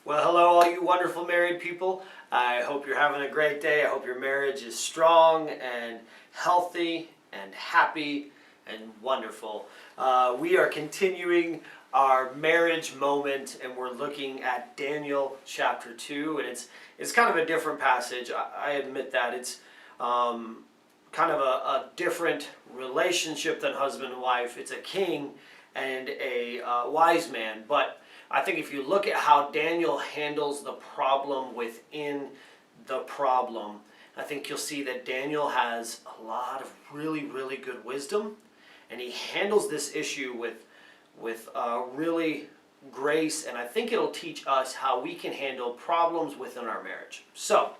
Well, hello, all you wonderful married people. I hope you're having a great day. I hope your marriage is strong and healthy and happy and wonderful. We are continuing our marriage moment, and we're looking at Daniel chapter 2, and it's kind of a different passage. I admit that. It's kind of a different relationship than husband and wife. It's a king and a wise man, but I think if you look at how Daniel handles the problem within the problem, I think you'll see that Daniel has a lot of really, really good wisdom, and he handles this issue with really grace, and I think it'll teach us how we can handle problems within our marriage. So,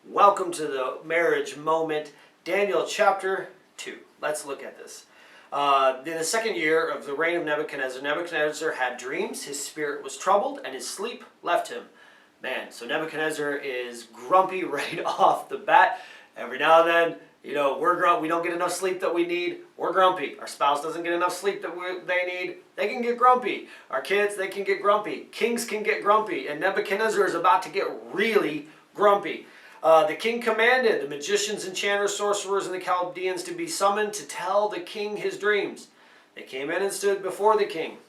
welcome to the marriage moment, Daniel chapter 2. Let's look at this. In the second year of the reign of Nebuchadnezzar, Nebuchadnezzar had dreams, his spirit was troubled, and his sleep left him. Man, so Nebuchadnezzar is grumpy right off the bat. Every now and then, we don't get enough sleep that we need, we're grumpy. Our spouse doesn't get enough sleep that they need, they can get grumpy. Our kids, they can get grumpy. Kings can get grumpy, and Nebuchadnezzar is about to get really grumpy. The king commanded the magicians, enchanters, sorcerers, and the Chaldeans to be summoned to tell the king his dreams. They came in and stood before the king.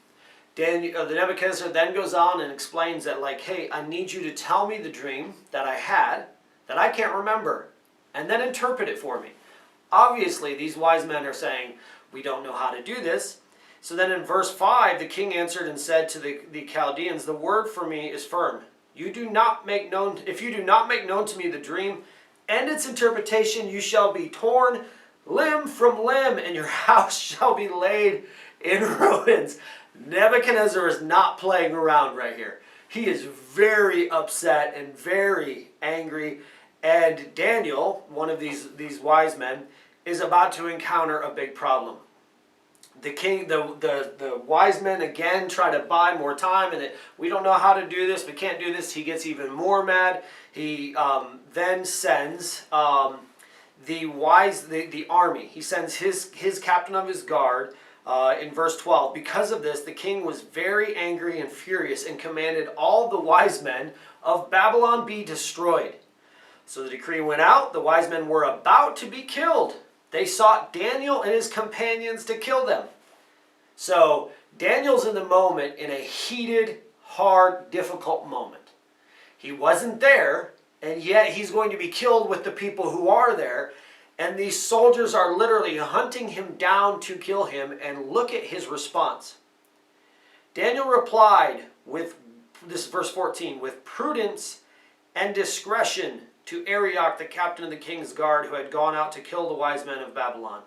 The Nebuchadnezzar then goes on and explains that, hey, I need you to tell me the dream that I had that I can't remember, and then interpret it for me. Obviously, these wise men are saying, we don't know how to do this. So then in verse 5, the king answered and said to the Chaldeans, the word for me is firm. If you do not make known to me the dream and its interpretation, you shall be torn limb from limb, and your house shall be laid in ruins. Nebuchadnezzar is not playing around right here. He is very upset and very angry. And Daniel, one of these wise men, is about to encounter a big problem. The king, the wise men again try to buy more time, and we don't know how to do this, we can't do this. He gets even more mad. He then sends the army. He sends his captain of his guard in verse 12. Because of this, the king was very angry and furious and commanded all the wise men of Babylon be destroyed. So the decree went out. The wise men were about to be killed. They sought Daniel and his companions to kill them. So Daniel's in the moment, in a heated, hard, difficult moment. He wasn't there, and yet he's going to be killed with the people who are there. And these soldiers are literally hunting him down to kill him, and look at his response. Daniel replied with, this is verse 14, with prudence and discretion to Arioch, the captain of the king's guard, who had gone out to kill the wise men of Babylon.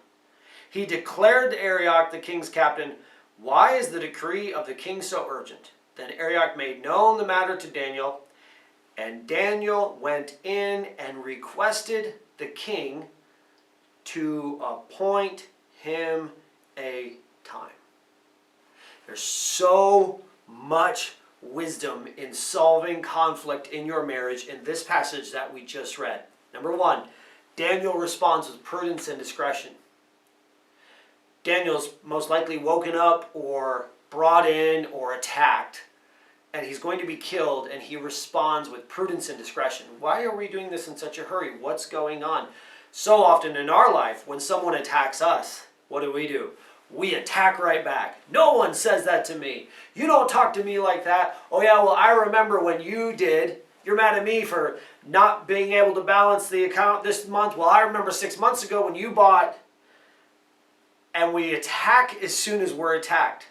He declared to Arioch, the king's captain, why is the decree of the king so urgent? Then Arioch made known the matter to Daniel, and Daniel went in and requested the king to appoint him a time. There's so much wisdom in solving conflict in your marriage in this passage that we just read. Number one, Daniel responds with prudence and discretion. Daniel's most likely woken up or brought in or attacked, and he's going to be killed, and he responds with prudence and discretion. Why are we doing this in such a hurry? What's going on? So often in our life, when someone attacks us, what do? We attack right back. No one says that to me. You don't talk to me like that. Oh yeah, well, I remember when you did. You're mad at me for not being able to balance the account this month. Well, I remember 6 months ago when you bought. And we attack as soon as we're attacked.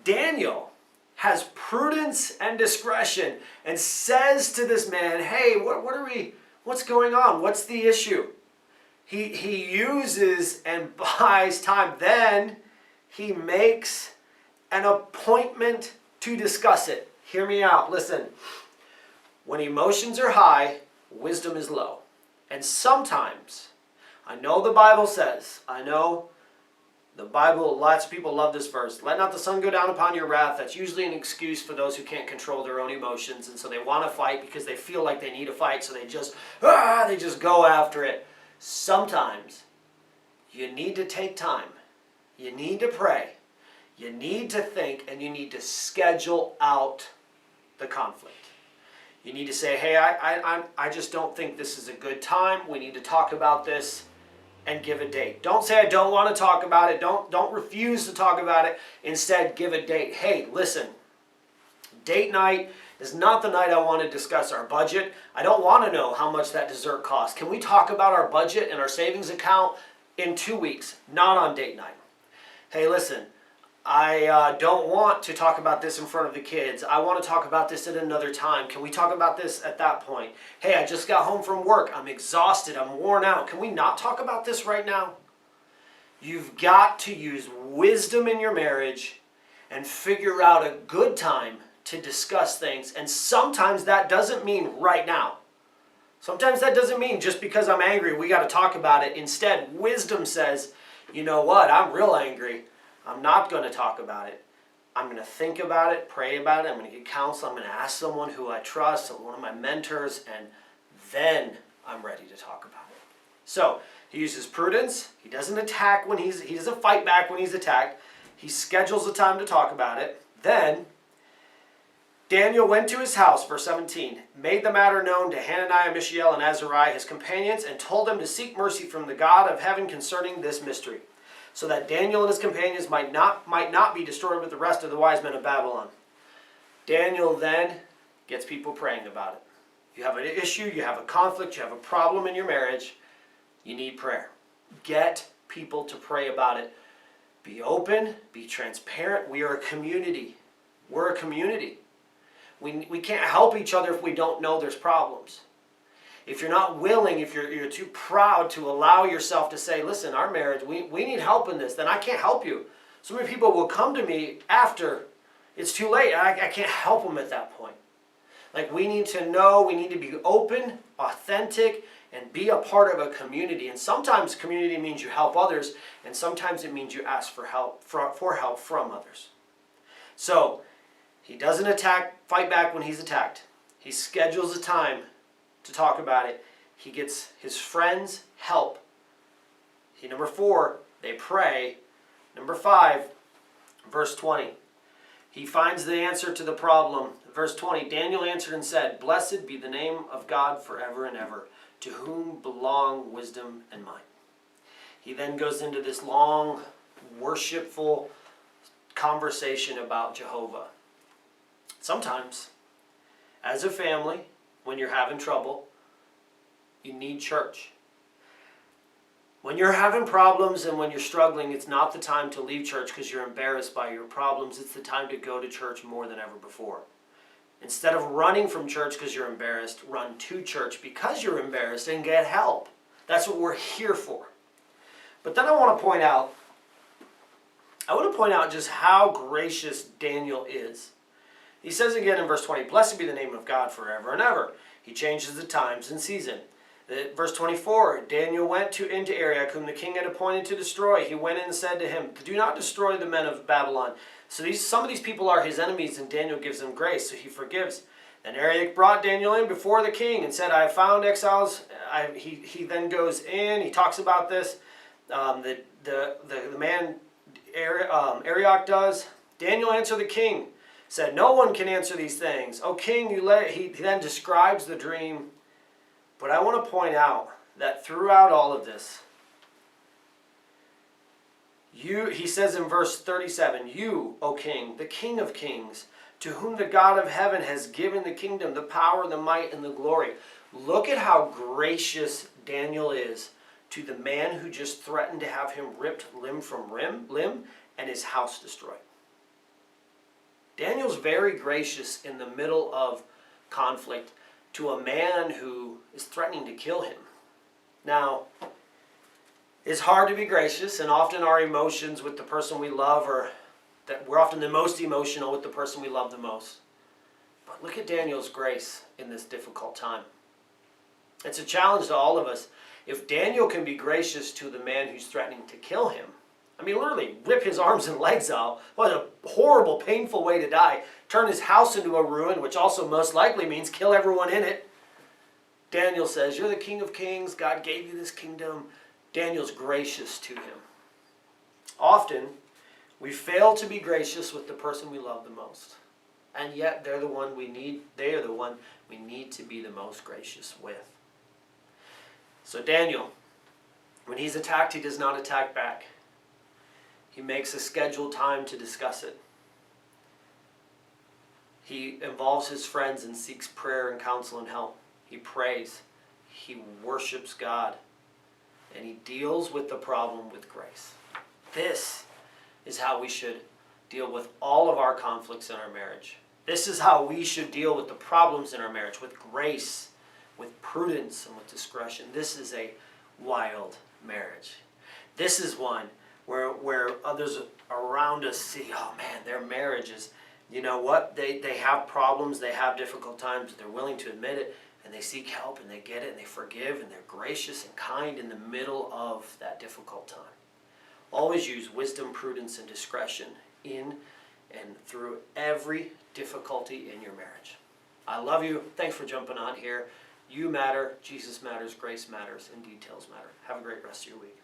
Daniel has prudence and discretion and says to this man, hey, what's going on? What's the issue? He uses and buys time. Then he makes an appointment to discuss it. Hear me out. Listen. When emotions are high, wisdom is low. And sometimes, I know the Bible says, the Bible, lots of people love this verse. Let not the sun go down upon your wrath. That's usually an excuse for those who can't control their own emotions. And so they want to fight because they feel like they need to fight. So they just go after it. Sometimes you need to take time. You need to pray. You need to think, and you need to schedule out the conflict. You need to say, hey, I just don't think this is a good time. We need to talk about this, and give a date. Don't say I don't want to talk about it. Don't refuse to talk about it. Instead, give a date. Hey, listen, date night is not the night I want to discuss our budget. I don't want to know how much that dessert costs. Can we talk about our budget and our savings account in 2 weeks, not on date night? Hey, listen, I don't want to talk about this in front of the kids. I want to talk about this at another time. Can we talk about this at that point? Hey, I just got home from work. I'm exhausted. I'm worn out. Can we not talk about this right now? You've got to use wisdom in your marriage and figure out a good time to discuss things. And sometimes that doesn't mean right now. Sometimes that doesn't mean just because I'm angry, we got to talk about it. Instead, wisdom says, you know what? I'm real angry. I'm not going to talk about it. I'm going to think about it, pray about it. I'm going to get counsel. I'm going to ask someone who I trust, one of my mentors, and then I'm ready to talk about it. So he uses prudence. He doesn't attack when he doesn't fight back when he's attacked. He schedules the time to talk about it. Then Daniel went to his house, verse 17, made the matter known to Hananiah, Mishael, and Azariah, his companions, and told them to seek mercy from the God of heaven concerning this mystery, so that Daniel and his companions might not be destroyed with the rest of the wise men of Babylon. Daniel then gets people praying about it. You have an issue, you have a conflict, you have a problem in your marriage, you need prayer. Get people to pray about it. Be open, be transparent. We are a community. We're a community. We can't help each other if we don't know there's problems. If you're not willing, if you're too proud to allow yourself to say, listen, our marriage, we need help in this, then I can't help you. So many people will come to me after it's too late. I can't help them at that point. Like, we need to know, we need to be open, authentic, and be a part of a community. And sometimes community means you help others, and sometimes it means you ask for help from others. So he doesn't fight back when he's attacked. He schedules a time to talk about it. He gets his friends help. Number 4, they pray. Number 5, verse 20. He finds the answer to the problem. Verse 20, Daniel answered and said, blessed be the name of God forever and ever, to whom belong wisdom and might. He then goes into this long, worshipful conversation about Jehovah. Sometimes, as a family, when you're having trouble, you need church. When you're having problems and when you're struggling, it's not the time to leave church because you're embarrassed by your problems. It's the time to go to church more than ever before. Instead of running from church because you're embarrassed, run to church because you're embarrassed and get help. That's what we're here for. But then I want to point out just how gracious Daniel is. He says again in verse 20, blessed be the name of God forever and ever. He changes the times and season. Verse 24, Daniel went into Arioch, whom the king had appointed to destroy. He went in and said to him, do not destroy the men of Babylon. So some of these people are his enemies, and Daniel gives them grace, so he forgives. Then Arioch brought Daniel in before the king and said, I have found exiles. He then goes in, he talks about this. The man Arioch does. Daniel answered the king, said, no one can answer these things. O king, he then describes the dream. But I want to point out that throughout all of this, he says in verse 37, you, O king, the king of kings, to whom the God of heaven has given the kingdom, the power, the might, and the glory. Look at how gracious Daniel is to the man who just threatened to have him ripped limb from limb and his house destroyed. Daniel's very gracious in the middle of conflict to a man who is threatening to kill him. Now, it's hard to be gracious, and often our emotions with the person we love are that we're often the most emotional with the person we love the most. But look at Daniel's grace in this difficult time. It's a challenge to all of us. If Daniel can be gracious to the man who's threatening to kill him, I mean, literally rip his arms and legs out. What a horrible, painful way to die. Turn his house into a ruin, which also most likely means kill everyone in it. Daniel says, you're the king of kings. God gave you this kingdom. Daniel's gracious to him. Often, we fail to be gracious with the person we love the most. And yet they are the one we need to be the most gracious with. So Daniel, when he's attacked, he does not attack back. He makes a scheduled time to discuss it. He involves his friends and seeks prayer and counsel and help. He prays. He worships God. And he deals with the problem with grace. This is how we should deal with all of our conflicts in our marriage. This is how we should deal with the problems in our marriage, with grace, with prudence, and with discretion. This is a wild marriage. This is one where others around us see, oh man, their marriage is, you know what, they have problems, they have difficult times, they're willing to admit it, and they seek help, and they get it, and they forgive, and they're gracious and kind in the middle of that difficult time. Always use wisdom, prudence, and discretion in and through every difficulty in your marriage. I love you. Thanks for jumping on here. You matter, Jesus matters, grace matters, and details matter. Have a great rest of your week.